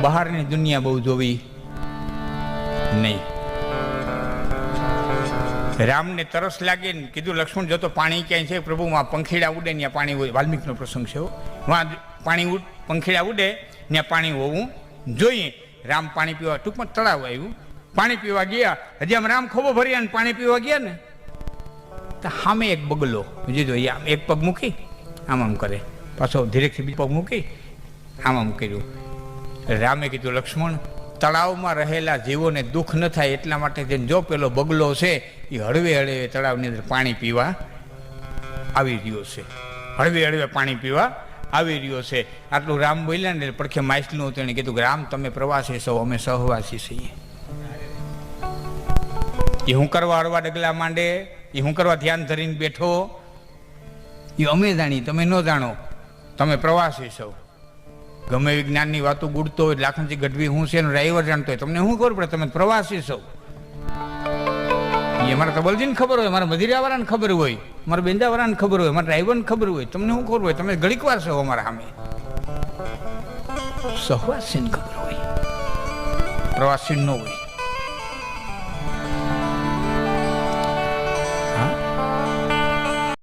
બહારની દુનિયા બહુ જોવી નહીં. રામને તરસ લાગે ને કીધું લક્ષ્મણ જો તો પાણી ક્યાંય છે પ્રભુમાં પંખીડા ઉડે ત્યાં પાણી હોય. વાલ્મીકનો પ્રસંગ છે. વાં પાણી પંખીડા ઉડે ત્યાં પાણી હોવું જોઈએ. રામ પાણી પીવા, ટૂંકમાં તળાવ આવ્યું, પાણી પીવા ગયા. હજી આમ રામ ખોબો ભર્યા ને પાણી પીવા ગયા ને તો સામે એક બગલો જોજો, એક પગ મૂકી આમ આમ કરે, પાછો ધીરેકથી બીજો પગ મૂકી આમ આમ કર્યું. રામે કીધું લક્ષ્મણ તળાવમાં રહેલા જીવોને દુઃખ ન થાય એટલા માટે જો પેલો બગલો છે એ હળવે હળવે તળાવની અંદર પાણી પીવા આવી રહ્યો છે, હળવે હળવે પાણી પીવા આવી રહ્યો છે. આટલું રામ બોલ્યા ને પડખે માછલું હતું, એને કીધું રામ તમે પ્રવાસી છો, અમે સહવાસી છીએ. એ હું કરવા હળવા ડગલા માંડે, એ હું કરવા ધ્યાન ધરીને બેઠો, એ અમે જાણી તમે ન જાણો. તમે પ્રવાસી છો. ગમે વિજ્ઞાનની વાતો ગુડતો હોય, લાખનજી ગઢવી હું છે એનો ડ્રાઈવર જાણતો હોય, તમને શું ખબર પડે તમે પ્રવાસી છો? એ મારા તબલજીને ખબર હોય, મારા મધીરાવાળાને ખબર હોય, મારા બેંદાવાળાને ખબર હોય, મારા ડ્રાઈવરને ખબર હોય, તમને શું ખબર હોય? તમે ઘડીક વાર છો અમારા સામે. સહવાસીને ખબર હોય, પ્રવાસી ન હોય.